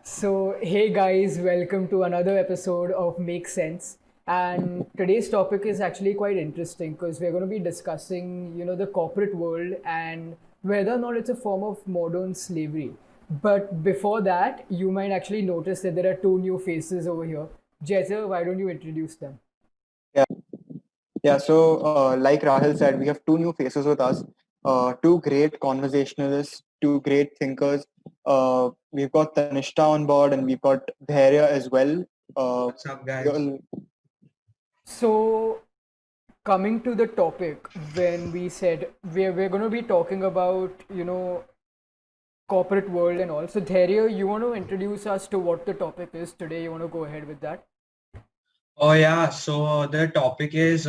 Hey guys, welcome to another episode of Make Sense. And today's topic is actually quite interesting because we're going to be discussing, the corporate world and whether or not it's a form of modern slavery. But before that, you might actually notice that there are two new faces over here. Jezza, why don't you introduce them? Yeah, yeah. Like Rahul said, we have two new faces with us. Two great conversationalists, two great thinkers. We've got Tanishta on board, and we've got Dhairya as well. Uh, What's up, guys? you'll- So, coming to the topic, when we said we're going to be talking about, corporate world and all. So, Dhairya, you want to introduce us to what the topic is today? You want to go ahead with that? Oh yeah, so the topic is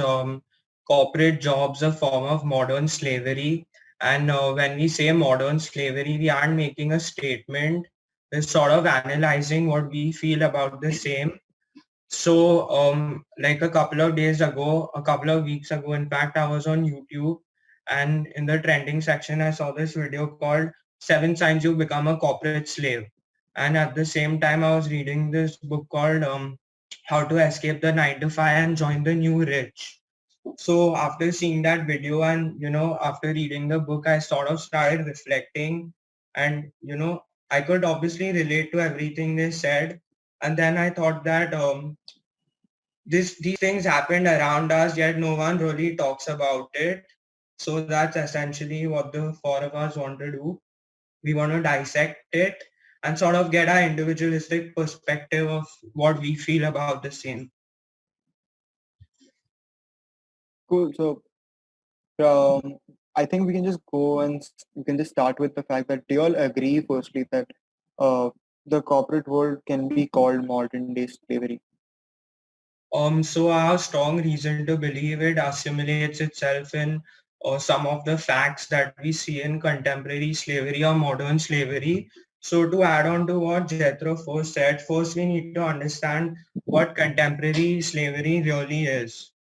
corporate jobs, a form of modern slavery. And when we say modern slavery, we aren't making a statement. We're sort of analyzing what we feel about the same. So like a couple of days ago, a couple of weeks ago, in fact, I was on YouTube and in the trending section, I saw this video called Seven Signs You Become a Corporate Slave. And at the same time, I was reading this book called How to Escape the 9 to 5 and Join the New Rich. So after seeing that video and, after reading the book, I sort of started reflecting and, I could obviously relate to everything they said. And then I thought that these things happened around us, yet no one really talks about it. So that's essentially what the four of us want to do. We want to dissect it and sort of get our individualistic perspective of what we feel about the same. cool. Um, I think we can just go and we can just start with the fact that do you all agree, firstly, that uh, the corporate world can be called modern day slavery? So I have strong reason to believe it assimilates itself in some of the facts that we see in contemporary slavery or modern slavery. So to add on to what Jethro first said, first we need to understand what contemporary slavery really is.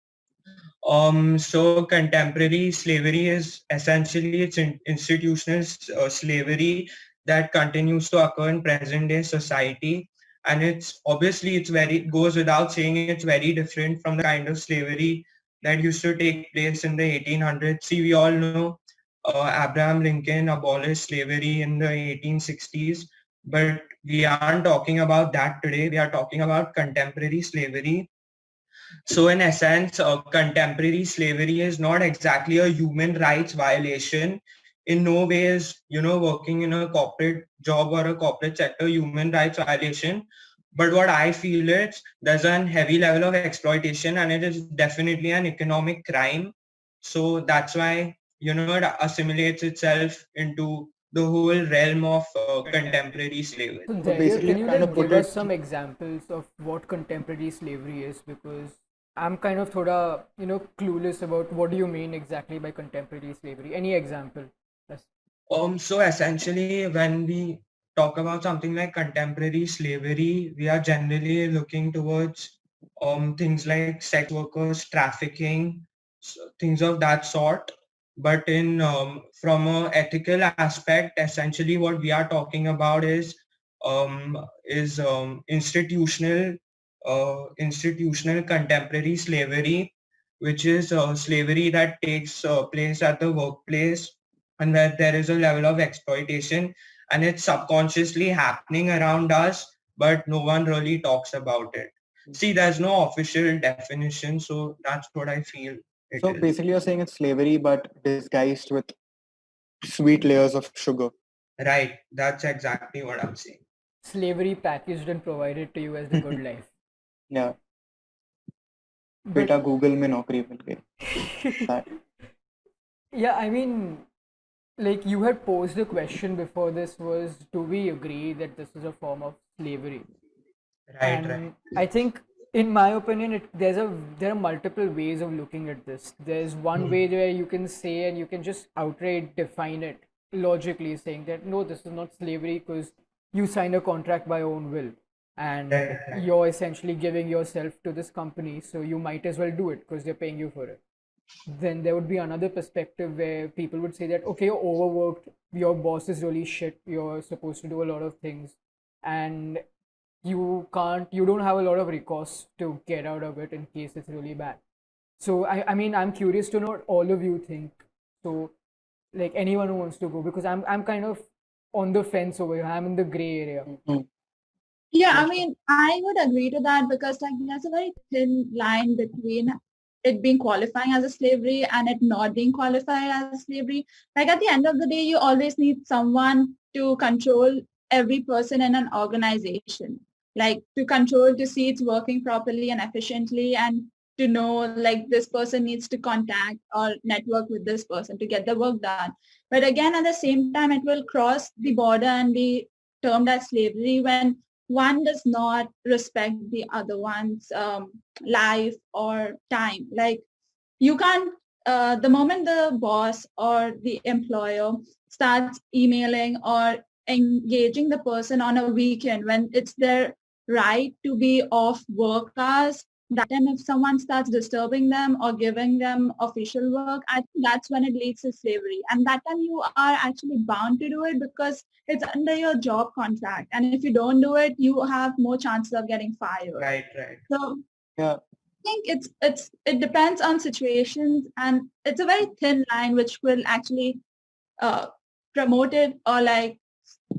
So contemporary slavery is essentially it's institutional slavery that continues to occur in present day society, and it's obviously it's very goes without saying it's very different from the kind of slavery that used to take place in the 1800s. See, we all know Abraham Lincoln abolished slavery in the 1860s, but we aren't talking about that today. We are talking about contemporary slavery. So in essence, contemporary slavery is not exactly a human rights violation. In no way is, working in a corporate job or a corporate sector human rights violation. But what I feel is there's a heavy level of exploitation and it is definitely an economic crime. So that's why, it assimilates itself into the whole realm of contemporary slavery. So, So Dhairya, basically, can to you kind of like put give us it, some examples of what contemporary slavery is? Because I'm kind of thoda, clueless about what do you mean exactly by contemporary slavery. Any example? Yes. So essentially, when we talk about something like contemporary slavery, we are generally looking towards things like sex workers, trafficking, things of that sort. But in from a ethical aspect, essentially what we are talking about is institutional contemporary slavery, which is slavery that takes place at the workplace and where there is a level of exploitation and it's subconsciously happening around us, but no one really talks about it. See, there's no official definition, so that's what I feel it so is. basically, you're saying it's slavery but disguised with sweet layers of sugar. Right, that's exactly what I'm saying. Slavery packaged and provided to you as the good life. Yeah, But बेटा Google में नौकरी मिल गई. That. yeah, I mean, like you had posed the question before this was, do we agree that this is a form of slavery? Right, right. And I think, in my opinion, there are multiple ways of looking at this. There's one way where you can say and you can just outright define it logically, saying that no, this is not slavery because you signed a contract by your own will, and Right, right. you're essentially giving yourself to this company, so you might as well do it because they're paying you for it. Then there would be another perspective where people would say that okay, you're overworked, your boss is really shit, you're supposed to do a lot of things, and you don't have a lot of recourse to get out of it in case it's really bad. So I mean, I'm curious to know what all of you think. So like anyone who wants to go, because I'm kind of on the fence over here. I'm in the gray area. Mm. Yeah, I Yes. mean, I would agree to that because like there's a very thin line between it being qualifying as a slavery and it not being qualified as a slavery. Like at the end of the day, you always need someone to control every person in an organization, like to control to see it's working properly and efficiently and to know like this person needs to contact or network with this person to get the work done. But again, at the same time, it will cross the border and be termed as slavery when one does not respect the other one's life or time. Like you can't, the moment the boss or the employer starts emailing or engaging the person on a weekend when it's their right to be off work hours, that time if someone starts disturbing them or giving them official work, I think that's when it leads to slavery. And that time you are actually bound to do it because it's under your job contract. And if you don't do it, you have more chances of getting fired. Right, right. So Yeah. I think it depends on situations and it's a very thin line which will actually uh, promote it or like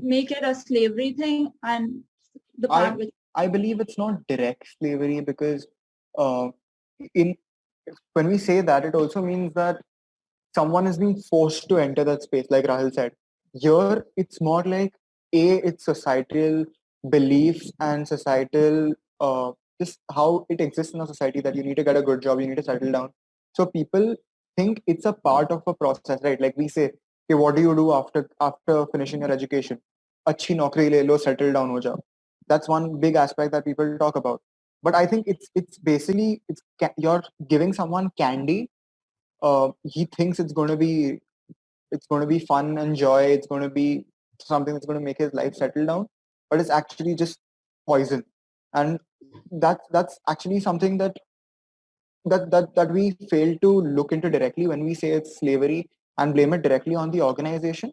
make it a slavery thing and the part which I believe it's not direct slavery because uh, in when we say that, it also means that someone is being forced to enter that space, like Rahul said. Here, it's more like it's societal beliefs and societal just how it exists in a society that you need to get a good job, you need to settle down. So people think it's a part of a process, right? Like we say, okay, what do you do after finishing your education? Achhi naukri le lo, settle down ho jao. That's one big aspect that people talk about. But I think it's basically you're giving someone candy. He thinks it's going to be fun and joy. It's going to be something that's going to make his life settle down, but it's actually just poison. And that's actually something that we fail to look into directly when we say it's slavery and blame it directly on the organization.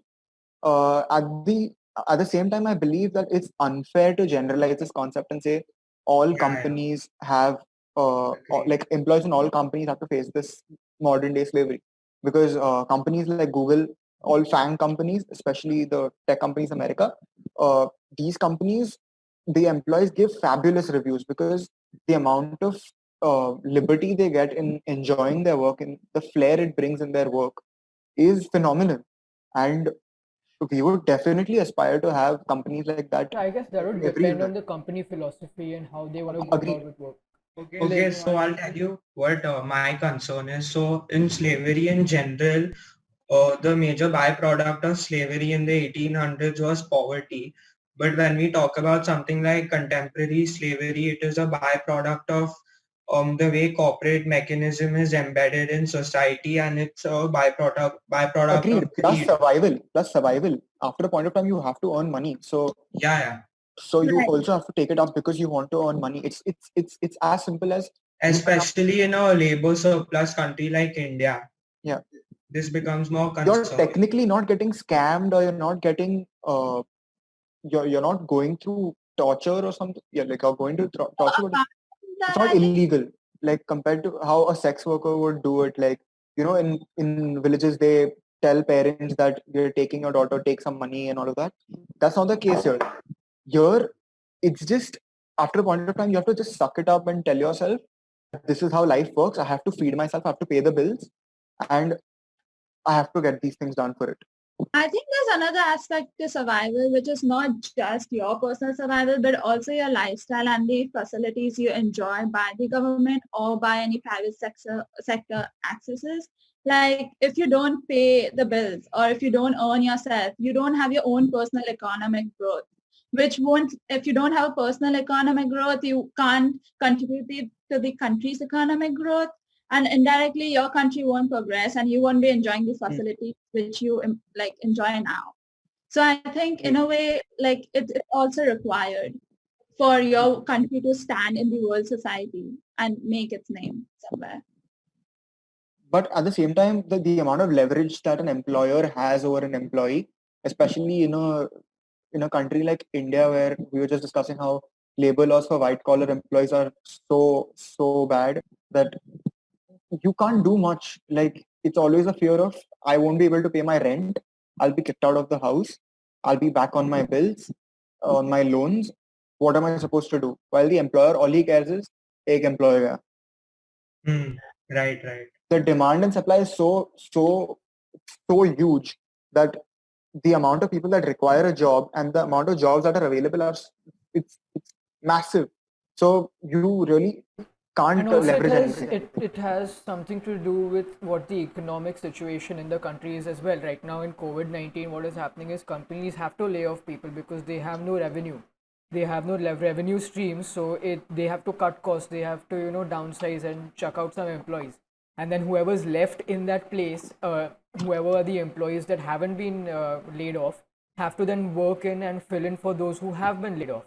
At the same time, I believe that it's unfair to generalize this concept and say all Yeah, companies have Agreed. like employees in all companies have to face this modern day slavery because companies like Google, all FANG companies, especially the tech companies in America, these companies, the employees give fabulous reviews because the amount of liberty they get in enjoying their work and the flair it brings in their work is phenomenal. And we would definitely aspire to have companies like that I guess that would depend everywhere. on the company philosophy and how they want to go about Agreed. with work. Okay, so I'll tell you what my concern is. So in slavery in general, the major byproduct of slavery in the 1800s was poverty. But when we talk about something like contemporary slavery, it is a byproduct of the way corporate mechanism is embedded in society, and it's a byproduct Agreed. of greed. Plus survival. After a point of time, you have to earn money. Yeah, yeah. So you right. also have to take it up because you want to earn money. It's as simple as you have, Especially in a labor surplus country like India, yeah. this becomes more You're concern. technically not getting scammed or you're not getting you're not going through torture or something. Yeah, like you're going to torture, but Apart from it's that, not I think illegal like compared to how a sex worker would do it. Like in villages they tell parents that you're taking your daughter, take some money and all of that. That's not the case here. Here it's just after a point of time you have to just suck it up and tell yourself this is how life works. I have to feed myself, I have to pay the bills, and I have to get these things done for it. I think there's another aspect to survival, which is not just your personal survival, but also your lifestyle and the facilities you enjoy by the government or by any private sector accesses. Like if you don't pay the bills or if you don't earn yourself, you don't have your own personal economic growth, which won't, if you don't have a personal economic growth, you can't contribute to the country's economic growth and indirectly your country won't progress and you won't be enjoying the Mm. facilities which you like enjoy now. So I think in a way like it's also required for your country to stand in the world society and make its name somewhere. But at the same time, the amount of leverage that an employer has over an employee, especially in a country like India, where we were just discussing how labor laws for white collar employees are so bad that you can't do much. Like, it's always a fear of, I won't be able to pay my rent, I'll be kicked out of the house, I'll be back on my bills, on my loans. What am I supposed to do? While the employer, all he cares is एक employee गया. Hmm. Right. The demand and supply is so huge that the amount of people that require a job and the amount of jobs that are available it's massive. So you really can't And also leverage anything. it has something to do with what the economic situation in the country is as well. Right now in COVID-19, what is happening is companies have to lay off people because they have no revenue. They have no revenue streams, so they have to cut costs. They have to downsize and chuck out some employees. And then whoever's left in that place, whoever are the employees that haven't been laid off, have to then work in and fill in for those who have been laid off.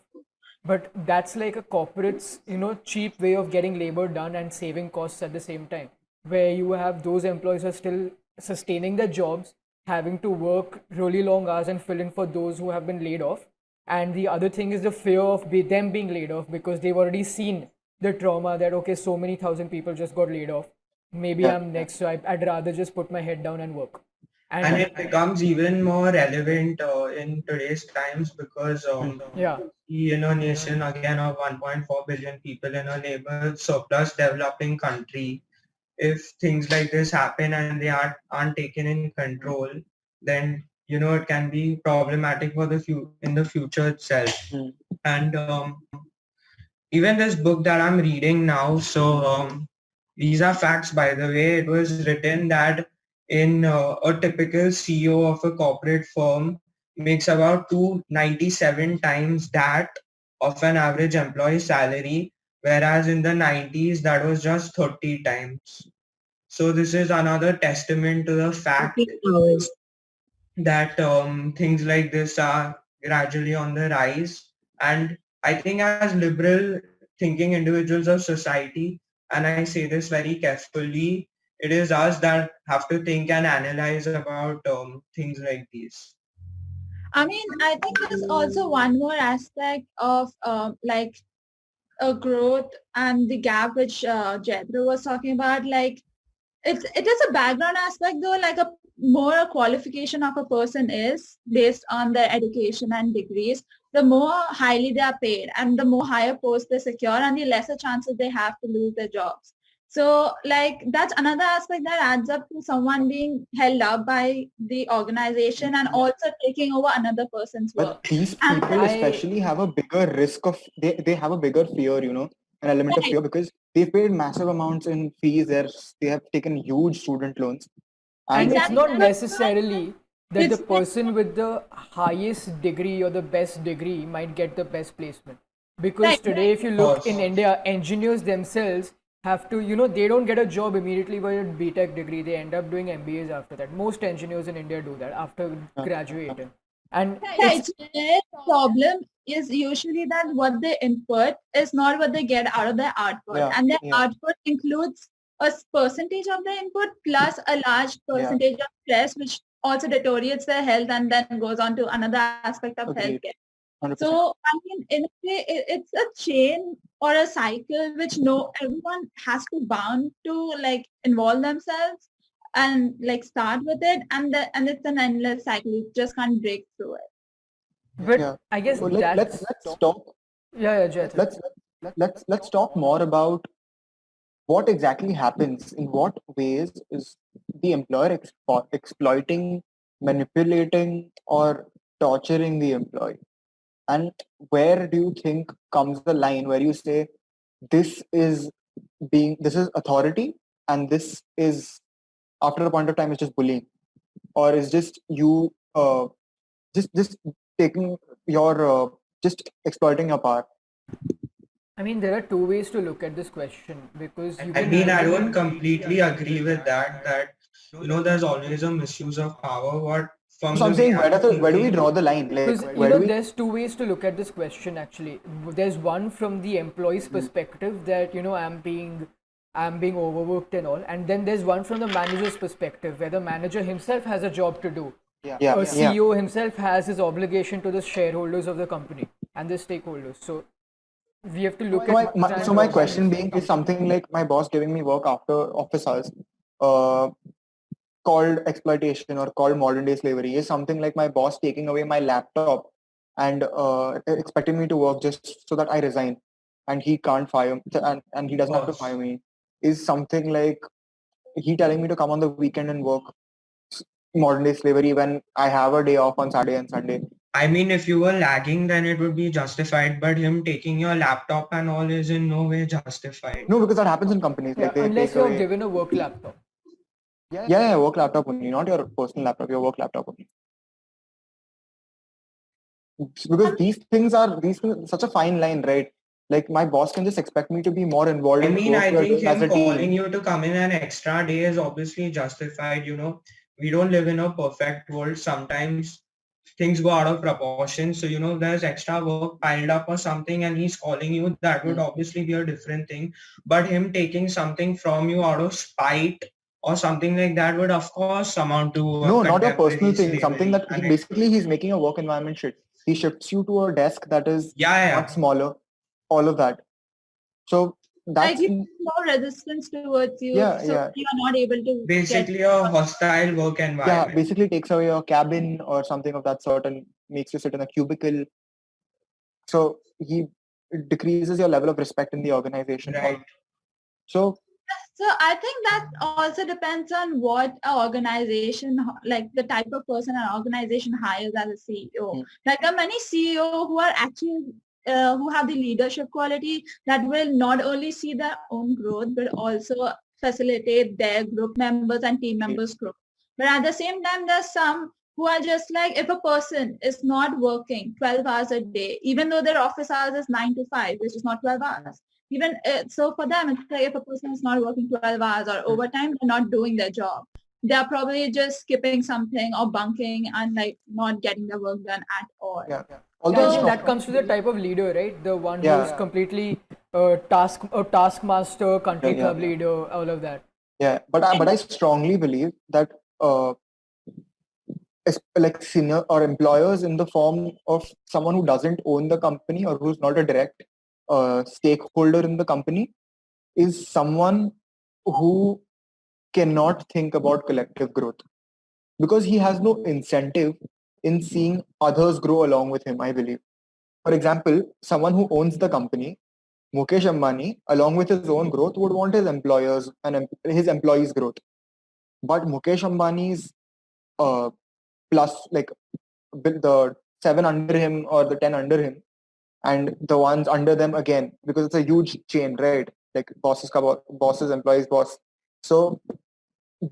But that's like a corporate's, cheap way of getting labor done and saving costs at the same time, where you have those employees who are still sustaining their jobs, having to work really long hours and fill in for those who have been laid off. And the other thing is the fear of them being laid off because they've already seen the trauma that, okay, so many thousand people just got laid off. Maybe Yeah. I'm next, so I'd rather just put my head down and work. And it becomes even more relevant in today's times because yeah, in a nation again of 1.4 billion people in a labor surplus developing country, if things like this happen and they aren't taken in control, then it can be problematic for in the future itself. And even this book that I'm reading now, so these are facts, by the way. It was written that in a typical CEO of a corporate firm makes about 297 times that of an average employee salary, whereas in the 90s that was just 30 times. So this is another testament to the fact that things like this are gradually on the rise. And I think as liberal thinking individuals of society, and I say this very carefully, it is us that have to think and analyze about things like these. I mean, I think there's also one more aspect of like a growth and the gap which Jethro was talking about. Like it is a background aspect though, like a more a qualification of a person is based on their education and degrees, the more highly they are paid and the more higher post they secure and the lesser chances they have to lose their jobs. So like that's another aspect that adds up to someone being held up by the organization and also taking over another person's work. But these And people especially have a bigger risk of, they have a bigger fear, an element of fear, because they've paid massive amounts in fees. They have taken huge student loans. And it's Exactly. not necessarily that the It's- person with the highest degree or the best degree might get the best placement. Because Right, today, if you look in Yes. India, engineers themselves have to, they don't get a job immediately with a BTech degree. They end up doing MBAs after that. Most engineers in India do that after graduating. And Yeah, it's their problem is usually that what they input is not what they get out of their output. Yeah, And their yeah. output includes a percentage of the input plus a large percentage of stress, which also deteriorates their health and then goes on to another aspect of Agreed. healthcare. 100%. So, I mean, in a way, it's a chain or a cycle which everyone has to bound to like involve themselves and like start with it, and it's an endless cycle. You just can't break through it. but Yeah. I guess So that's let's talk. yeah, Jethro. Let's talk more about what exactly happens. In what ways is the employer exploiting, manipulating, or torturing the employee? And where do you think comes the line where you say this is this is authority, and this is, after a point of time, it's just bullying, or is just you just taking your just exploiting your power? I mean, there are two ways to look at this question because you I can mean, I don't completely agree with that. There's always a misuse of power. What from So I'm the saying, way I'm where do we thinking, draw the line? Like, because where do we? there's two ways to look at this question actually. There's one from the employee's perspective that I'm being overworked and all, and then there's one from the manager's perspective where the manager himself has a job to do Yeah. a CEO himself has his obligation to the shareholders of the company and the stakeholders. So we have to look So at my question being is something like my boss giving me work after office hours, uh, called exploitation or called modern day slavery, is something like my boss taking away my laptop and expecting me to work just so that I resign, and he can't fire and he doesn't have to fire me, is something like he telling me to come on the weekend and work. Modern day slavery when I have a day off on Saturday and Sunday. I mean, if you were lagging, then it would be justified, but him taking your laptop and all is in no way justified. No, because that happens in companies. Yeah, Like they unless take you're away. given a work laptop. Yeah, work laptop only, not your personal laptop, your work laptop only. Because these things such a fine line, right? Like my boss can just expect me to be more involved I in the mean, work I we are think doing as him a calling team. you to come in an extra day is obviously justified. We don't live in a perfect world. Sometimes things go out of proportion. So, if there's extra work piled up or something and he's calling you, that would obviously be a different thing. But him taking something from you out of spite or something like that would, of course, amount to No, not a contemporary personal thing. Something slavery. that he's making a work environment shit. He shifts you to a desk that is Yeah. much smaller. All of that. So Like that's you have more resistance towards you, yeah. so you are not able to Basically a hostile work environment. Basically takes away your cabin or something of that sort and makes you sit in a cubicle. So it decreases your level of respect in the organization. Right. So I think that also depends on what an organization, like the type of person an organization hires as a CEO. Like there are many CEO who are actually who have the leadership quality that will not only see their own growth but also facilitate their group members and team members' growth. But at the same time, there's some who are just like, if a person is not working 12 hours a day, even though their office hours is 9 to 5, which is not 12 hours, even so for them, it's like if a person is not working 12 hours or overtime, they're not doing their job. They're probably just skipping something or bunking and like not getting the work done at all. yeah. I think that comes to the type of leader, right? The one who's completely taskmaster, country club leader, all of that. Yeah, but I strongly believe that like senior or employers in the form of someone who doesn't own the company or who's not a direct stakeholder in the company is someone who cannot think about collective growth because he has no incentive in seeing others grow along with him, I believe. For example, someone who owns the company, Mukesh Ambani, along with his own growth, would want his employers and his employees' growth. But Mukesh Ambani's plus, like the 7 under him or the 10 under him, and the ones under them again, because it's a huge chain, right? Like bosses, employees, boss. So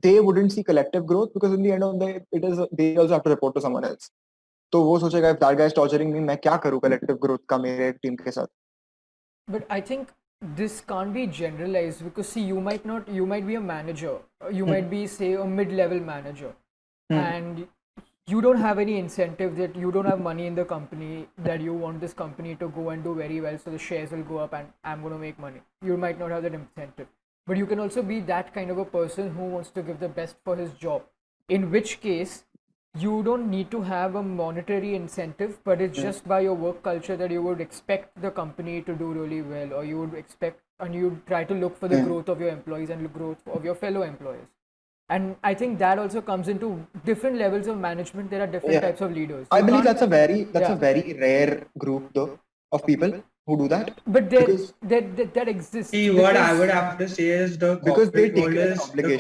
they wouldn't see collective growth because in the end of the day, they also have to report to someone else. तो वो सोचेगा if that guy is torturing me, मैं क्या करूँ collective growth का मेरे team के साथ. But I think this can't be generalized because see, you might be a manager, you might be say a mid-level manager, and you don't have any incentive, that you don't have money in the company, that you want this company to go and do very well so the shares will go up and I'm going to make money. You might not have that incentive, but you can also be that kind of a person who wants to give the best for his job, in which case you don't need to have a monetary incentive, but it's just by your work culture that you would expect the company to do really well, or you would expect and you try to look for the growth of your employees and the growth of your fellow employees. And I think that also comes into different levels of management. There are different types of leaders. I believe that's a very rare group though of people who do that. But that exists. See, what I would have to say is the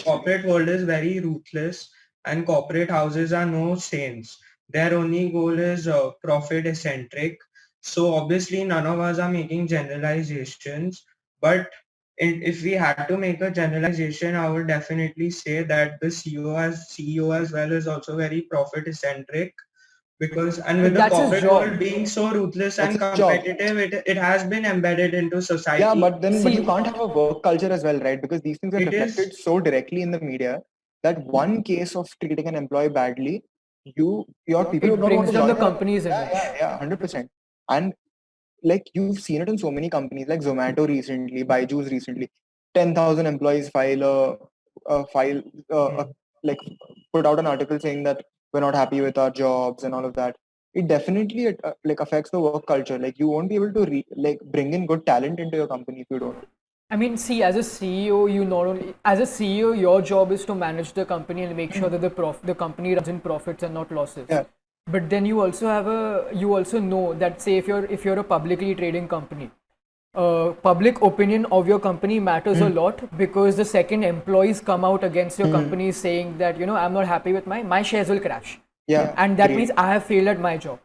corporate world is very ruthless, and corporate houses are no saints. Their only goal is profit eccentric. So obviously none of us are making generalizations, but if we had to make a generalization, I would definitely say that the CEO as well is also very profit eccentric. Because with the corporate world being so ruthless and competitive, it has been embedded into society. Yeah, but you can't have a work culture as well, right? Because these things are reflected so directly in the media that one case of treating an employee badly, your people would not want to join the company's image. Yeah, 100%. And like you've seen it in so many companies, like Zomato recently, Byju's recently, 10,000 employees like put out an article saying that we're not happy with our jobs and all of that, it definitely like affects the work culture. Like you won't be able to like bring in good talent into your company if you don't. I mean, see, as a CEO, you not only as a CEO, your job is to manage the company and make sure that the company runs in profits and not losses. Yeah. But then you also you also know that, say, if you're a publicly trading company, public opinion of your company matters a lot, because the second employees come out against your company saying that, I'm not happy with my shares will crash. Yeah. And that great. means I have failed at my job.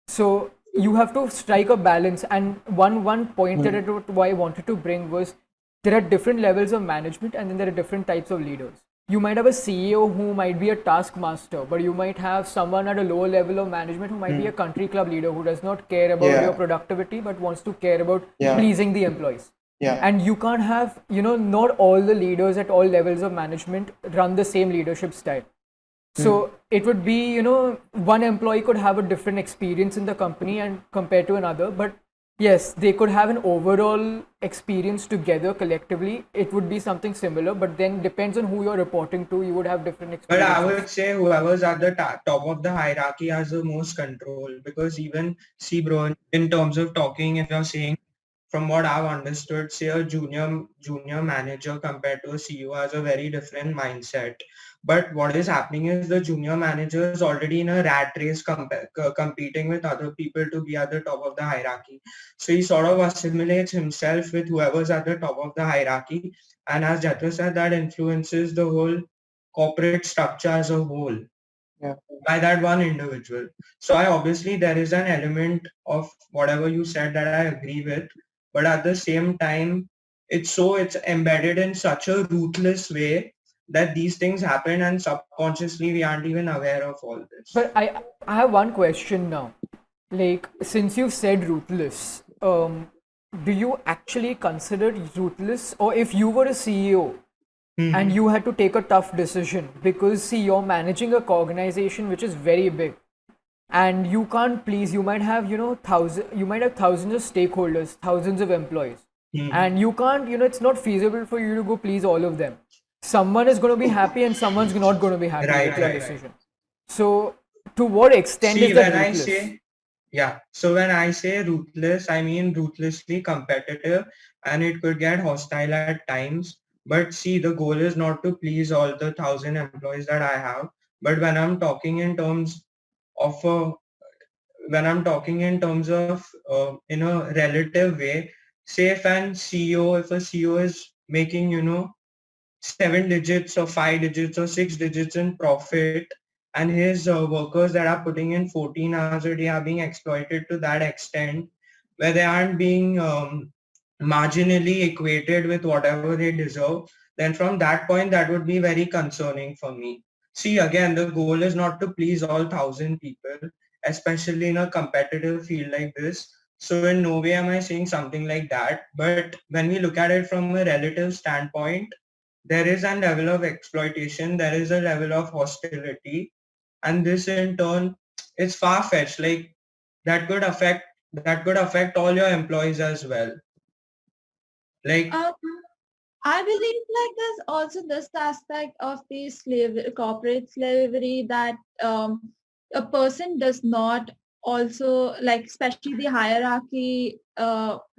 So you have to strike a balance. And one point that I wanted to bring was, there are different levels of management, and then there are different types of leaders. You might have a CEO who might be a taskmaster, but you might have someone at a lower level of management who might be a country club leader who does not care about your productivity but wants to care about pleasing the employees. Yeah. And you can't have, not all the leaders at all levels of management run the same leadership style. So it would be, one employee could have a different experience in the company and compared to another, but yes, they could have an overall experience together collectively. It would be something similar, but then depends on who you're reporting to. You would have different But experiences. I would say whoever's at the top of the hierarchy has the most control, because even, see bro, in terms of talking, if you're saying, from what I've understood, say a junior manager compared to a CEO has a very different mindset. But what is happening is the junior manager is already in a rat race competing with other people to be at the top of the hierarchy. So he sort of assimilates himself with whoever's at the top of the hierarchy. And as Jethro said, that influences the whole corporate structure as a whole by that one individual. So obviously there is an element of whatever you said that I agree with, but at the same time, it's embedded in such a ruthless way that these things happen, and subconsciously we aren't even aware of all this. But I have one question now. Like, since you've said ruthless, do you actually consider ruthless? Or if you were a CEO and you had to take a tough decision, because see, you're managing a organization which is very big, and you can't please, you might have, thousands of stakeholders, thousands of employees, and you can't, it's not feasible for you to go please all of them. Someone is going to be happy and someone's not going to be happy with your decision. So to what extent See, is that when ruthless? So when I say ruthless, I mean ruthlessly competitive, and it could get hostile at times. But see, the goal is not to please all the 1,000 employees that I have. But when I'm talking in terms of in a relative way, say if a CEO is making, 7 digits or 5 digits or 6 digits in profit, and his workers that are putting in 14 hours a day are being exploited to that extent, where they aren't being marginally equated with whatever they deserve, then from that point, that would be very concerning for me. See, again, the goal is not to please all 1,000 people, especially in a competitive field like this. So in no way am I saying something like that. But when we look at it from a relative standpoint, there is a level of exploitation, there is a level of hostility, and this in turn is far-fetched. Like that could affect all your employees as well. Like I believe like there's also this aspect of the corporate slavery, that a person does not also, like, especially the hierarchy,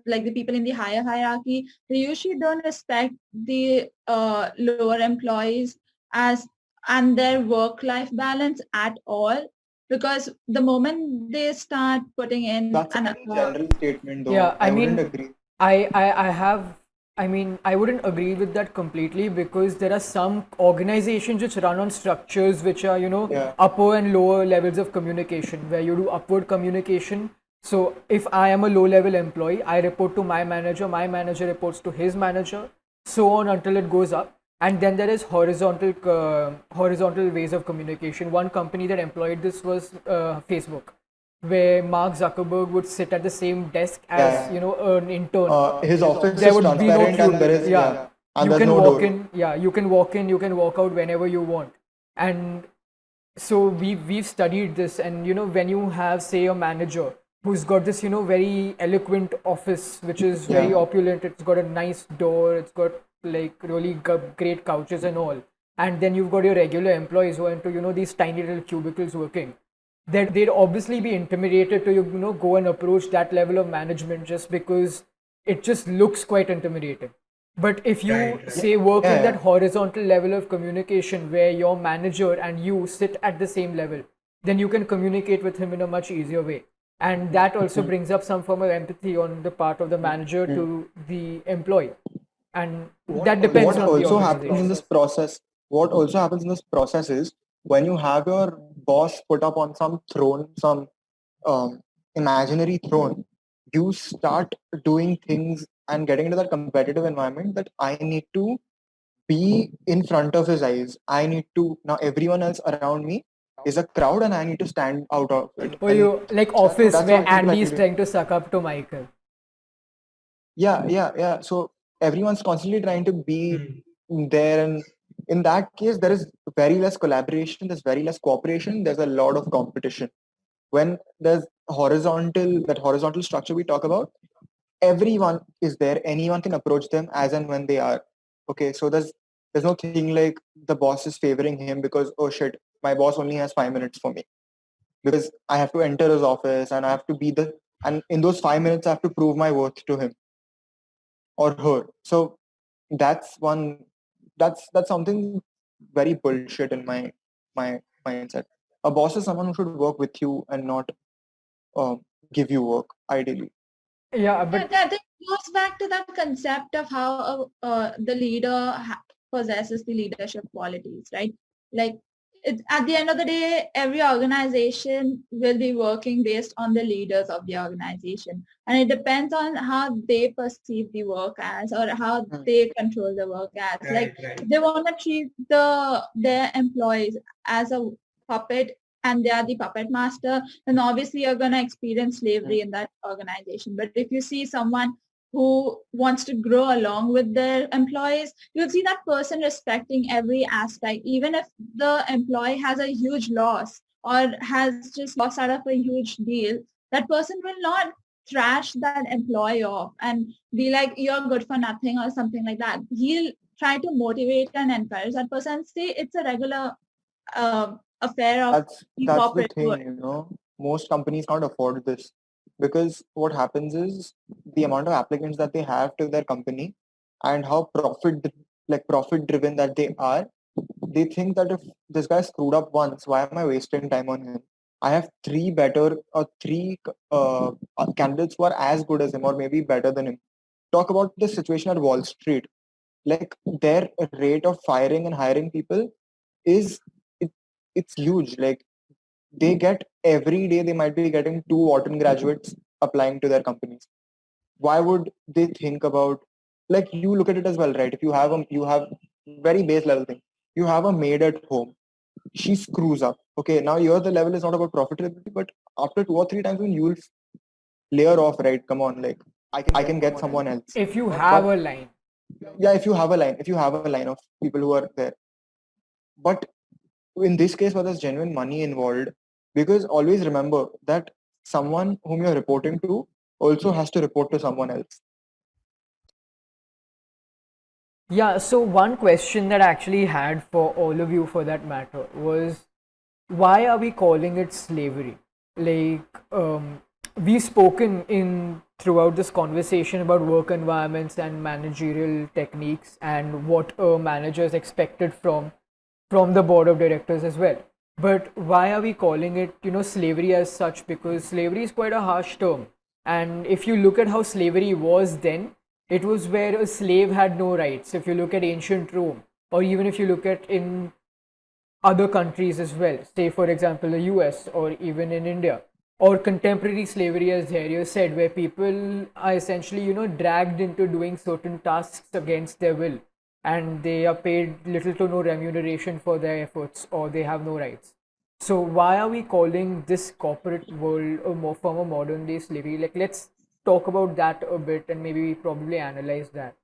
like the people in the higher hierarchy, they usually don't respect the lower employees as and their work-life balance at all, because the moment they start putting in That's a very general statement, though. Yeah, I wouldn't mean, agree. I wouldn't agree with that completely, because there are some organizations which run on structures which are, upper and lower levels of communication, where you do upward communication. So if I am a low level employee, I report to my manager reports to his manager, so on until it goes up. And then there is horizontal ways of communication. One company that employed this was Facebook, where Mark Zuckerberg would sit at the same desk as an intern. His office There is would be no transparent, queue. and there is and You there's can no walk door. in. Yeah, you can walk in. You can walk out whenever you want. And so we've studied this, and when you have, say, a manager who's got this very eloquent office which is very opulent, it's got a nice door, it's got like really great couches and all, and then you've got your regular employees who are into, these tiny little cubicles working, that they'd obviously be intimidated to, go and approach that level of management just because it just looks quite intimidating. But if you Right, right. say work in that Yeah. horizontal level of communication where your manager and you sit at the same level, then you can communicate with him in a much easier way. And that also brings up some form of empathy on the part of the manager to the employee. And that depends What on the also happens in organization. this process, is when you have your boss put up on some throne, some um, imaginary throne, you start doing things and getting into that competitive environment that I need to be in front of his eyes. I need to, now everyone else around me is a crowd and I need to stand out of it. Or And you like Office that's where what people Andy actually is do. trying to suck up to Michael. Yeah. So everyone's constantly trying to be Hmm. there, and in that case there is very less collaboration, there's very less cooperation, there's a lot of competition. When there's horizontal structure we talk about, everyone is there, anyone can approach them as and when they are. Okay, so there's no thing like the boss is favoring him because, oh shit, my boss only has 5 minutes for me, because I have to enter his office and I have to be the, and in those 5 minutes I have to prove my worth to him or her. So that's one, that's something very bullshit in my mindset. A boss is someone who should work with you and not give you work, ideally. Yeah, Yeah, but that goes back to that concept of how the leader possesses the leadership qualities, right? Like, at the end of the day, every organization will be working based on the leaders of the organization, and it depends on how they perceive the work as, or how Hmm. they control the work as. Like, Right, right. if they want to treat their employees as a puppet, and they are the puppet master, then obviously you're going to experience slavery in that organization. But if you see someone who wants to grow along with their employees, you'll see that person respecting every aspect, even if the employee has a huge loss or has just lost out of a huge deal. That person will not trash that employee off and be like, you're good for nothing or something like that. He'll try to motivate and encourage that person and say it's a regular affair of the That's the corporate thing, world. most companies can't afford this, because what happens is the amount of applicants that they have to their company and how profit driven that they are. They think that if this guy screwed up once, why am I wasting time on him? I have three candidates who are as good as him or maybe better than him. Talk about the situation at Wall Street. Like, their rate of firing and hiring people is, it, it's huge. Like, they get, every day they might be getting 2 Wharton graduates applying to their companies. Why would they think about, like, you look at it as well, right? If you have very base level thing, you have a maid at home, she screws up. Okay, now here the level is not about profitability, but after 2 or 3 times when you will lay her off, right? Come on, like, I can get someone else. if you have But a line, yeah, if you have a line of people who are there. But in this case where there's genuine money involved, because always remember that someone whom you're reporting to also has to report to someone else. yeah, so one question that I actually had for all of you for that matter was, why are we calling it slavery? Like, we've spoken in throughout this conversation about work environments and managerial techniques and what a manager is expected from the board of directors as well. But why are we calling it, slavery as such? Because slavery is quite a harsh term. And if you look at how slavery was then, it was where a slave had no rights. If you look at ancient Rome, or even if you look at in other countries as well, say for example the US or even in India, or contemporary slavery, as Dharya said, where people are essentially, dragged into doing certain tasks against their will, and they are paid little to no remuneration for their efforts, or they have no rights. So why are we calling this corporate world a more form of modern day slavery? Like, let's talk about that a bit and maybe probably analyze that.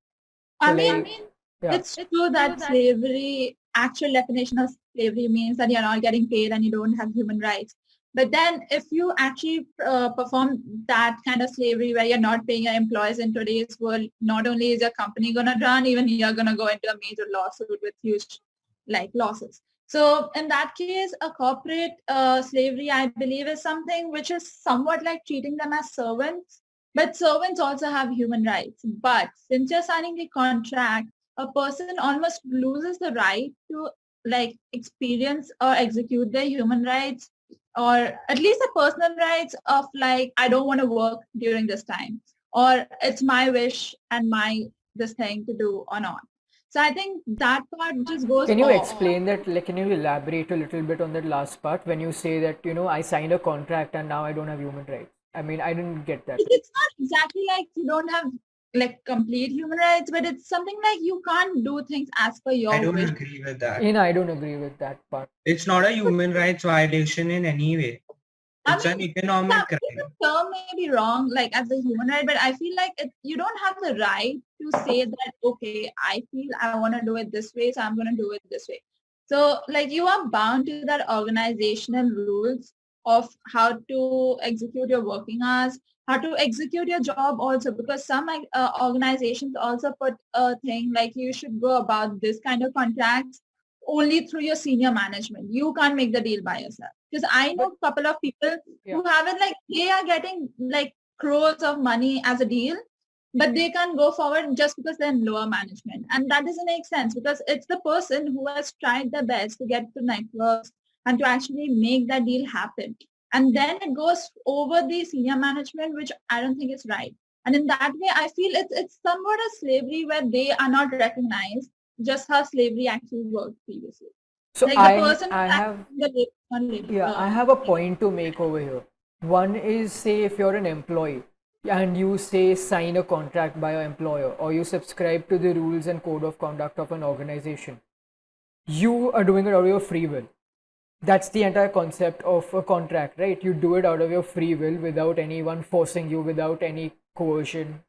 So I mean, like, yeah. it's true that slavery, actual definition of slavery means that you're not getting paid and you don't have human rights. But then if you actually perform that kind of slavery where you're not paying your employees in today's world, not only is your company going to run, even you're going to go into a major lawsuit with huge like losses. So in that case, a corporate slavery, I believe, is something which is somewhat like treating them as servants. But servants also have human rights. But since you're signing the contract, a person almost loses the right to like experience or execute their human rights, or at least the personal rights of like, I don't want to work during this time, or it's my wish and my this thing to do or not. So I think that part just goes Can you off. explain that, like, can you elaborate a little bit on that last part when you say that, I signed a contract and now I don't have human rights? I mean, I didn't get that. It's not exactly like you don't have like complete human rights, but it's something like you can't do things as per I your don't wish. agree with that. I don't agree with that part. It's not a human rights violation in any way. I It's an mean, economic the crime. term may be wrong, like as a human right, but I feel like you don't have the right to say that, okay, I feel I want to do it this way, so I'm going to do it this way. So like you are bound to that organizational rules of how to execute your working hours, how to execute your job also, because some organizations also put a thing like you should go about this kind of contracts only through your senior management. You can't make the deal by yourself. Because I know a couple of people who have it like they are getting like crores of money as a deal, but they can't go forward just because they're in lower management. And that doesn't make sense because it's the person who has tried their best to get to networks and to actually make that deal happen. And then it goes over the senior management, which I don't think is right. And in that way, I feel it's somewhat a slavery where they are not recognized just how slavery actually worked previously. So Like the person I have I have a point to make over here. One is, say, if you're an employee and you say sign a contract by your employer or you subscribe to the rules and code of conduct of an organization, you are doing it out of your free will. That's the entire concept of a contract, right? You do it out of your free will without anyone forcing you, without any coercion,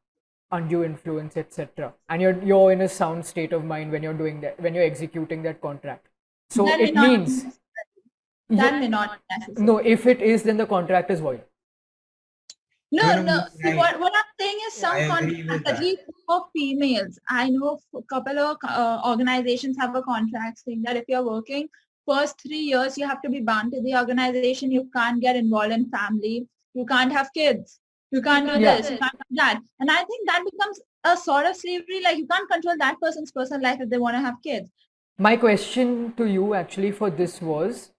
undue influence, etc. And you're in a sound state of mind when you're doing that, when you're executing that contract. So that it may not means that may not be necessary. no, if it is, then the contract is void. No. See, right. what I'm saying is some I agree with contracts, at that. least for females, I know a couple of organizations have a contract saying that if you're working first 3 years, you have to be bound to the organization. You can't get involved in family. You can't have kids. You can't do this. You can't do that. And I think that becomes a sort of slavery. Like you can't control that person's personal life if they want to have kids. My question to you actually for this was,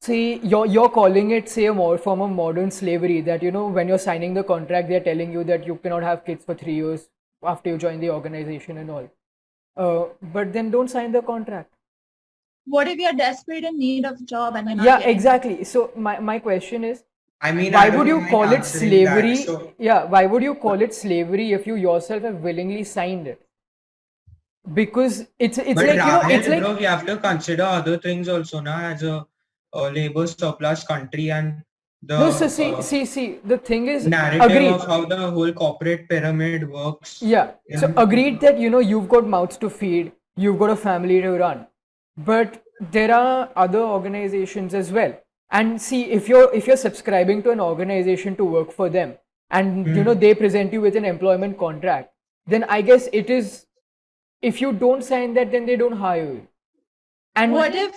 say you're calling it, say, a more form of modern slavery, that when you're signing the contract they're telling you that you cannot have kids for 3 years after you join the organization and all. But then don't sign the contract. What if you're desperate in need of a job and you're not getting exactly. So my question is, I mean, why I don't would you mind call it answering slavery? that, so- Why would you call it slavery if you yourself have willingly signed it? Because it's But like Rahul, it's like, bro, we have to consider other things also, na, as a labor surplus country, and the no. So see. The thing is, narrative agreed. of how the whole corporate pyramid works. Yeah. So agreed that you've got mouths to feed, you've got a family to run, but there are other organizations as well. And see, if you're subscribing to an organization to work for them, and they present you with an employment contract, then I guess it is, if you don't sign that, then they don't hire you. And what if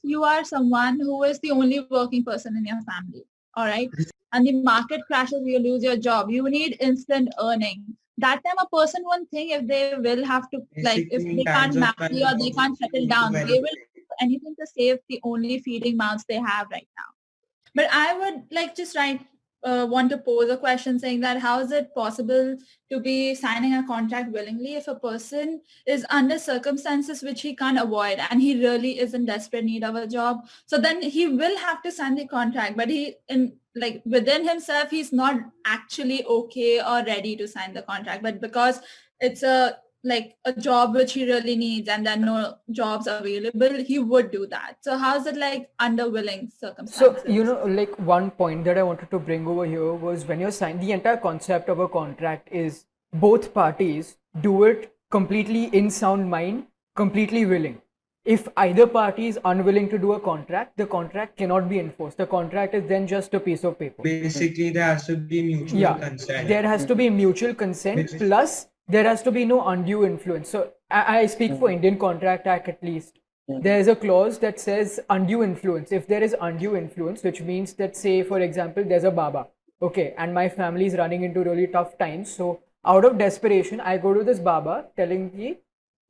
you are someone who is the only working person in your family, all right, and the market crashes, you lose your job, you need instant earning. That time a person won't think if they will have to, like, if Basically, they can't times of marry or they can't settle down, when- they will do anything to save the only feeding mouths they have right now. But I would like just want to pose a question saying that how is it possible to be signing a contract willingly if a person is under circumstances which he can't avoid and he really is in desperate need of a job? So then he will have to sign the contract, but within himself, he's not actually okay or ready to sign the contract. But because it's a job which he really needs and there are no jobs available, he would do that. So how's it like under willing circumstances? So, like, one point that I wanted to bring over here was, when you're signing, the entire concept of a contract is both parties do it completely in sound mind, completely willing. If either party is unwilling to do a contract, the contract cannot be enforced. The contract is then just a piece of paper. Basically, there has to be mutual consent. There has to be mutual consent, plus there has to be no undue influence. So I speak for Indian Contract Act at least. There's a clause that says undue influence. If there is undue influence, which means that, say, for example, there's a Baba, okay, and my family is running into really tough times. So, out of desperation, I go to this Baba telling me,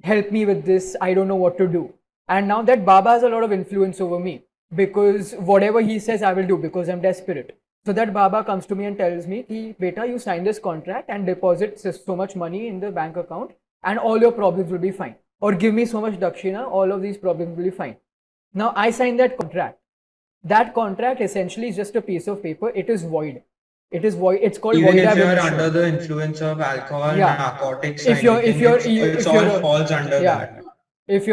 help me with this, I don't know what to do. And now that Baba has a lot of influence over me because whatever he says, I will do because I'm desperate. So that Baba comes to me and tells me, ki, beta, you sign this contract and deposit so much money in the bank account and all your problems will be fine. Or give me so much dakshina, all of these problems will be fine. Now I sign that contract. That contract essentially is just a piece of paper. It is void. It is void. It's called Even void if ab you're initio. under the influence of alcohol, Yeah. narcotics, If you're if anything, you're it's if all you're a, falls under yeah. that. If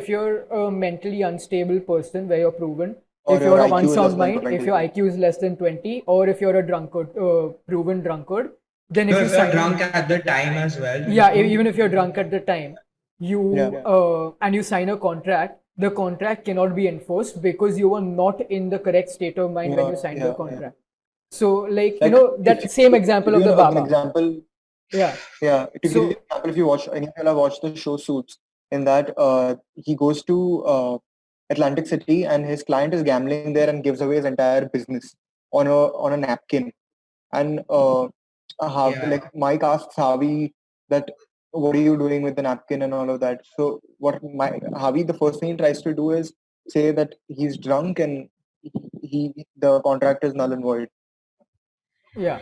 you're a mentally unstable person where you're proven, Or if your you're of IQ is less unsound than mind, 20. if your IQ is less than 20, or if you're a drunkard, proven drunkard, then No, if you if you're sign, drunk at the time as well. yeah, even if you're drunk at the time, you Yeah. and you sign a contract, the contract cannot be enforced because you were not in the correct state of mind when you signed the contract. So, like, you Like, know, that if same example of you the know, an Baba. example, Yeah. to give you an So, example, if you watch, any of you have watched the show Suits, in that he goes to Atlantic City and his client is gambling there and gives away his entire business on a napkin. And like Mike asks Harvey that, what are you doing with the napkin and all of that. So Harvey, the first thing he tries to do is say that he's drunk and the contract is null and void. yeah.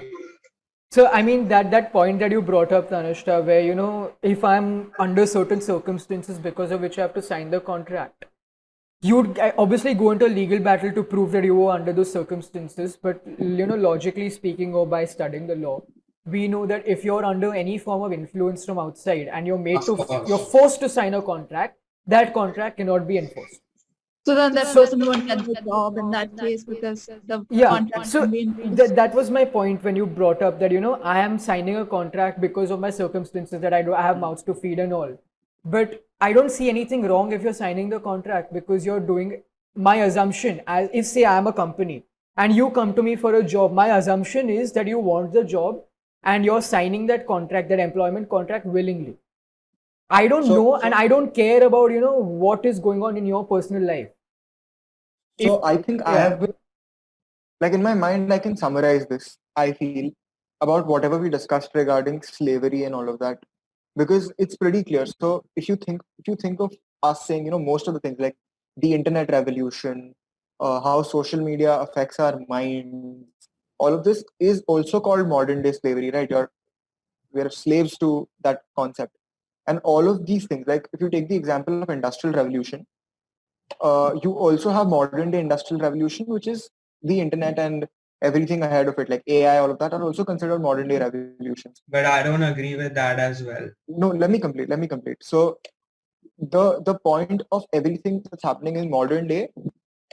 So I mean that point that you brought up, Tanishta, where you know if I'm under certain circumstances because of which I have to sign the contract, you'd obviously go into a legal battle to prove that you were under those circumstances. But you know, logically speaking, or by studying the law, we know that if you're under any form of influence from outside and you're forced to sign a contract, that contract cannot be enforced. So then that So person won't get the job in that case because the yeah, contract so can be enforced. that was my point when you brought up that you know I am signing a contract because of my circumstances that I have mouths to feed and all, but I don't see anything wrong if you're signing the contract because you're doing my assumption as if say I am a company and you come to me for a job, my assumption is that you want the job and you're signing that contract, that employment contract willingly. I don't know and I don't care about you know what is going on in your personal life. So I think I yeah. have been, like, in my mind, I can summarize this, I feel, about whatever we discussed regarding slavery and all of that, because it's pretty clear. So if you think of us saying, most of the things like the internet revolution, how social media affects our minds, all of this is also called modern day slavery, right? We're slaves to that concept. And all of these things, like if you take the example of industrial revolution, you also have modern day industrial revolution, which is the internet and everything ahead of it, like AI, all of that are also considered modern day revolutions. But I don't agree with that as well. No, let me complete. So the point of everything that's happening in modern day,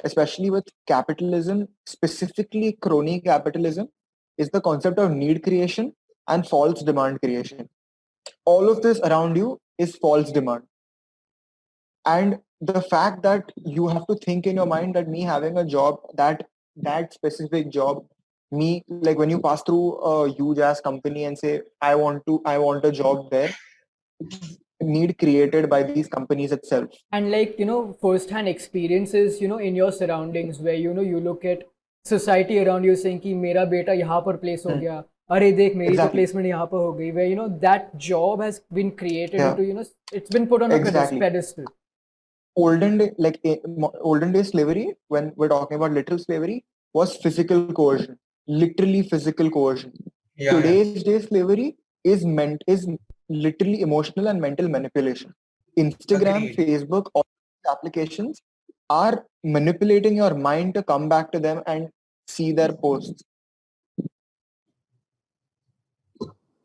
especially with capitalism, specifically crony capitalism, is the concept of need creation and false demand creation. All of this around you is false demand. And the fact that you have to think in your mind that me having a job, that specific job, me, like when you pass through a huge ass company and say I want a job there, it's need created by these companies itself. And like you know first hand experiences you know in your surroundings where you know you look at society around you saying कि मेरा बेटा यहाँ पर place हो गया, अरे देख मेरी तो Exactly. placement यहाँ पर हो गई, where you know that job has been created Yeah. into you know it's been put on a Exactly. pedestal. Olden day slavery, when we're talking about literal slavery, was physical coercion, literally physical coercion. Today's day slavery is literally emotional and mental manipulation. Instagram, Agreed. Facebook, all these applications are manipulating your mind to come back to them and see their posts.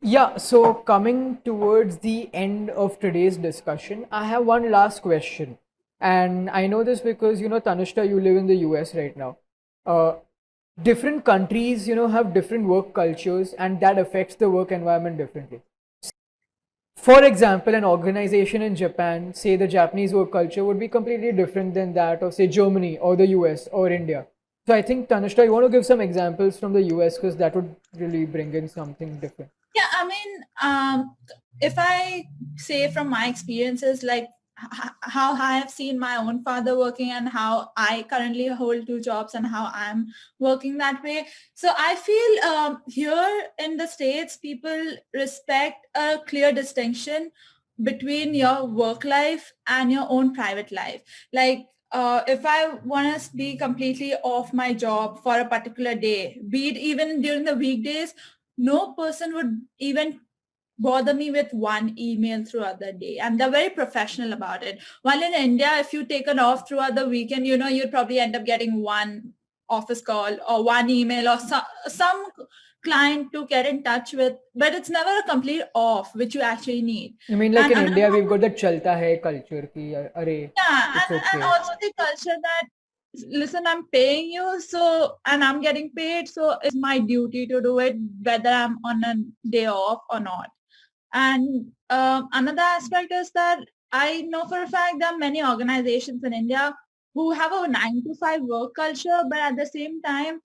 Yeah, so coming towards the end of today's discussion, I have one last question. And I know this because, you know, Tanushta, you live in the US right now. Uh, Different countries, you know, have different work cultures, and that affects the work environment differently. For example, an organization in Japan, say the Japanese work culture would be completely different than that of, say, Germany or the US or India. So I think, Tanushta, you want to give some examples from the US because that would really bring in something different. Yeah, I mean, if I say from my experiences, like how I have seen my own father working and how I currently hold two jobs and how I'm working that way. So I feel here in the States, people respect a clear distinction between your work life and your own private life. Like if I want to be completely off my job for a particular day, be it even during the weekdays, no person would even bother me with one email throughout the day, and they're very professional about it. While in India, if you take an off throughout the weekend, you'd probably end up getting one office call or one email or some client to get in touch with, but it's never a complete off which you actually need. I mean, like And in India, another, we've got the chalta hai culture ki, arey, yeah, it's and okay. also the culture that, listen, I'm paying you, so, and I'm getting paid, so it's my duty to do it whether I'm on a day off or not. And another aspect is that I know for a fact there are many organizations in India who have a 9 to 5 work culture, but at the same time,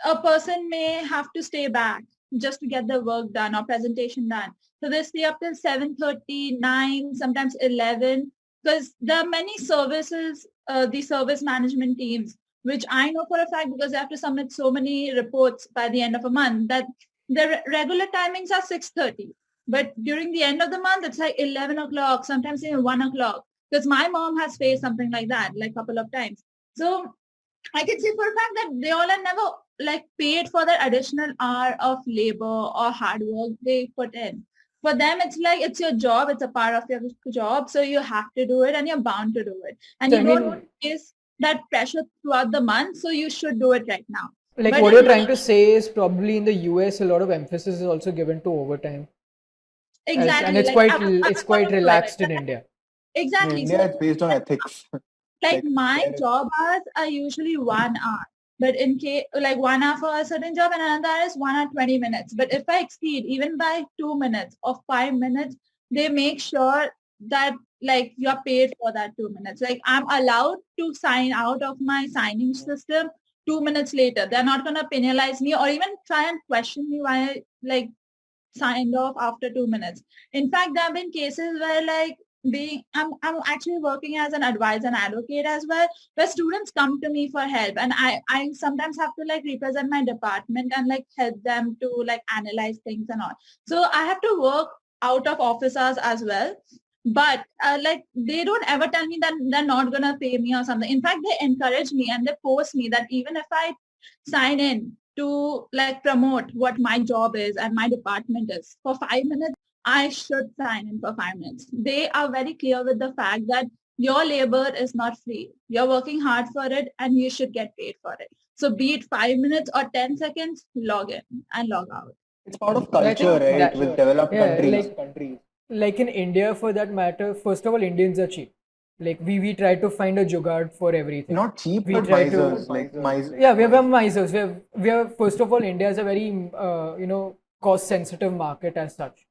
a person may have to stay back just to get the work done or presentation done. So they stay up till 7:30, 9, sometimes 11, because there are many services, the service management teams, which I know for a fact because they have to submit so many reports by the end of a month that the regular timings are 6:30. But during the end of the month, it's like 11 o'clock, sometimes even 1 o'clock. Because my mom has faced something like that, like a couple of times. So I can say for a fact that they all are never like paid for that additional hour of labor or hard work they put in. For them, it's like it's your job, it's a part of your job, so you have to do it and you're bound to do it. And So, you I don't mean, face that pressure throughout the month, so you should do it right now. like But what in you're trying to say is probably in the US, a lot of emphasis is also given to overtime, and exactly, it's like quite I it's was going quite to do it. relaxed in India. In Exactly. So India, it's based on ethics. like Like my there is, job hours are usually 1 hour, but in case like 1 hour for a certain job and another hour is 1 hour 20 minutes. But if I exceed even by 2 minutes or 5 minutes, they make sure that like you're paid for that 2 minutes. Like I'm allowed to sign out of my signing system 2 minutes later. They're not gonna penalize me or even try and question me why I like signed off after 2 minutes. In fact, there have been cases where like I'm actually working as an advisor and advocate as well, where students come to me for help and I sometimes have to like represent my department and like help them to like analyze things and all. So I have to work out of office hours as well. But like they don't ever tell me that they're not gonna pay me or something. In fact, they encourage me and they force me that even if I sign in to like promote what my job is and my department is for 5 minutes, I should sign in for 5 minutes. They are very clear with the fact that your labor is not free. You're working hard for it and you should get paid for it. So be it 5 minutes or 10 seconds, log in and log out. it's part of But I culture, think right? that With developed yeah, countries. like in India for that matter, first of all, Indians are cheap. Like we try to find a jugaad for everything. Not cheap, We but try to misers. Like misers. yeah, we're misers. We're first of all, India is a very cost sensitive market as such,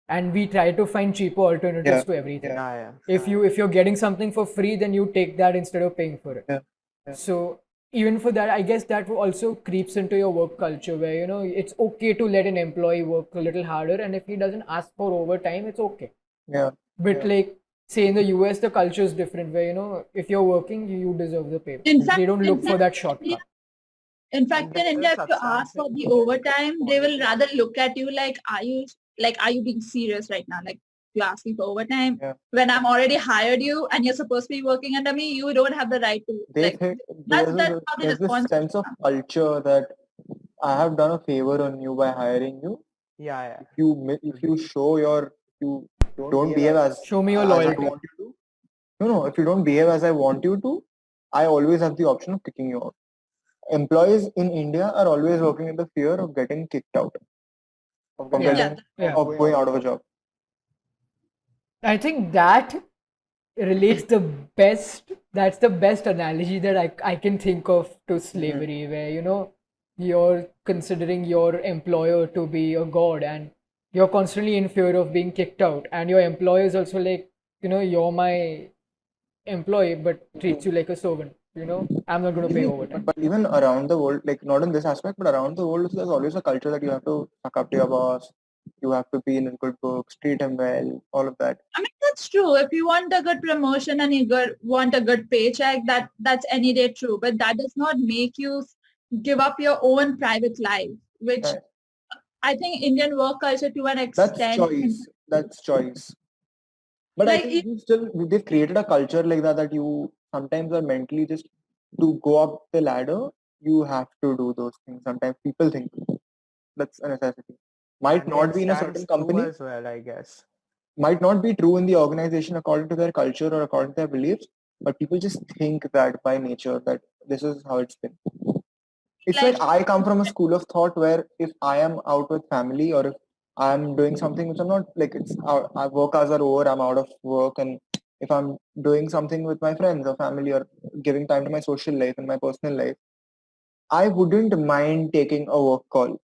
and we try to find cheaper alternatives Yeah. to everything. Yeah. If you're getting something for free, then you take that instead of paying for it. Yeah. So even for that, I guess that also creeps into your work culture where it's okay to let an employee work a little harder, and if he doesn't ask for overtime, it's okay. Yeah. But like say in the US, the culture is different where if you're working, you deserve the pay. In fact, They don't look for that shortcut. in fact, in India, if you ask for the overtime, they will rather look at you like, are you being serious right now? Like, you're asking for overtime Yeah. when I'm already hired you and you're supposed to be working under me. You don't have the right to. They Like, think that's how the there's this response. sense of culture that I have done a favor on you by hiring you. Yeah. If you show you don't behave as Show me your as I loyalty. want you to. No, if you don't behave as I want you to, I always have the option of kicking you out. Employees in India are always working in the fear of getting kicked out, of going out of a job. I think that relates the best. That's the best analogy that I can think of to slavery, where you're considering your employer to be a god, and you're constantly in fear of being kicked out, and your employer is also like, you're my employee, but treats you like a servant. I'm not going to pay overtime. But even around the world, like not in this aspect, but around the world, there's always a culture that you have to suck up to your boss. You have to be in good books, treat him well, all of that. I mean, that's true. If you want a good promotion and want a good paycheck, that's any day true. But that does not make you give up your own private life, which Right. I think Indian work culture to an That's extent, choice. That's choice. But I like think they've created a culture like that you sometimes are mentally just to go up the ladder, you have to do those things. Sometimes people think that's a necessity. Might And not it be in a stands certain true company, as well, I guess. might not be true in the organization according to their culture or according to their beliefs, but people just think that by nature that this is how it's been. It's like like I come from a school of thought where if I am out with family or if I'm doing something which I'm not like our work hours are over, I'm out of work, and if I'm doing something with my friends or family or giving time to my social life and my personal life, I wouldn't mind taking a work call,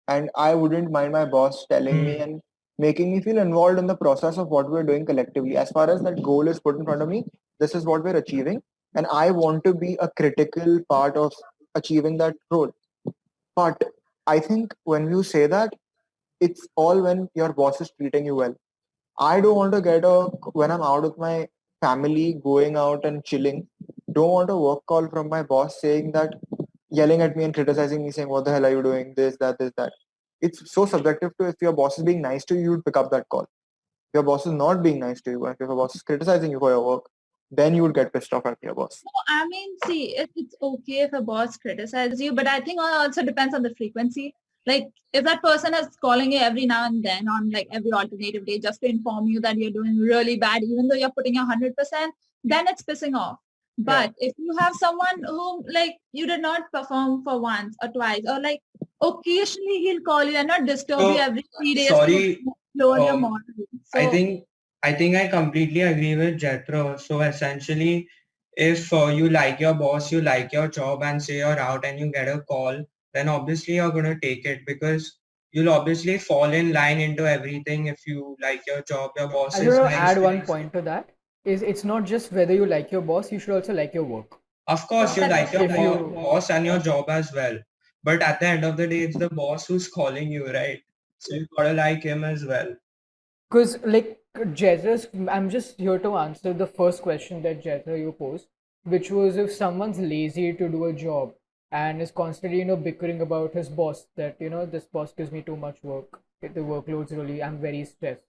and I wouldn't mind my boss telling me and making me feel involved in the process of what we're doing collectively. As far as that goal is put in front of me, this is what we're achieving, and I want to be a critical part of achieving that goal. But I think when you say that, it's all when your boss is treating you well. I don't want to get when I'm out with my family, going out and chilling, don't want a work call from my boss saying that, yelling at me and criticizing me, saying, what the hell are you doing? This, that. It's so subjective to if your boss is being nice to you, you'd pick up that call. If your boss is not being nice to you, and if your boss is criticizing you for your work, then you would get pissed off at your boss. I mean, see, it's okay if a boss criticizes you, but I think it also depends on the frequency. Like, if that person is calling you every now and then on like every alternative day just to inform you that you're doing really bad, even though you're putting your 100%, then it's pissing off. But if you have someone who like you did not perform for once or twice, or like occasionally he'll call you and not disturb you So every 3 days to sorry, lower your um, morale. I So think I completely agree with Jethro. So essentially, if you like your boss, you like your job, and say you're out and you get a call, then obviously you're gonna take it because you'll obviously fall in line into everything. If you like your job, your boss I just is want to nice add to one you. point to that. Is it's not just whether you like your boss, you should also like your work. Of course, you like your If you boss and your job as well. But at the end of the day, it's the boss who's calling you, right? So you gotta like him as well. Because, like, Jethro's, I'm just here to answer the first question that Jethro you posed, which was if someone's lazy to do a job and is constantly, bickering about his boss, that, this boss gives me too much work, the workload's really, I'm very stressed.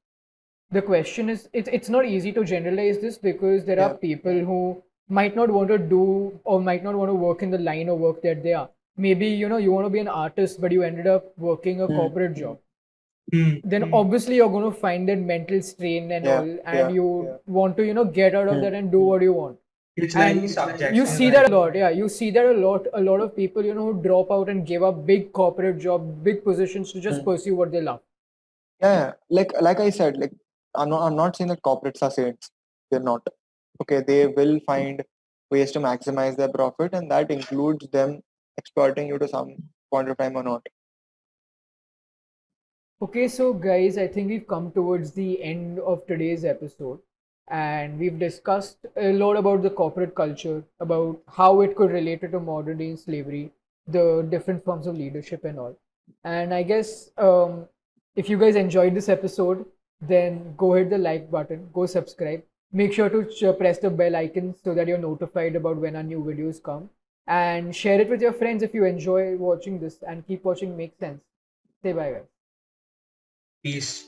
The question is, it's not easy to generalize this because there are Yeah. people who might not want to do or might not want to work in the line of work that they are. Maybe, you want to be an artist, but you ended up working a corporate job. Then obviously you're going to find that mental strain and Yeah. all, and Yeah. you want to get out of that and do what you want. It's very And you subjective. see that a lot. Yeah, you see that a lot of people who drop out and give up big corporate job, big positions to just pursue what they love. Yeah. Like I said, like I'm not saying that corporates are saints. They're not. Okay, they will find ways to maximize their profit, and that includes them exploiting you to some point of time or not. Okay, so guys, I think we've come towards the end of today's episode, and we've discussed a lot about the corporate culture, about how it could relate to modern day slavery, the different forms of leadership, and all. And I guess if you guys enjoyed this episode, then go hit the like button, go subscribe. Make sure to press the bell icon so that you're notified about when our new videos come. And share it with your friends if you enjoy watching this, and keep watching Make Sense. Say bye, guys. Peace.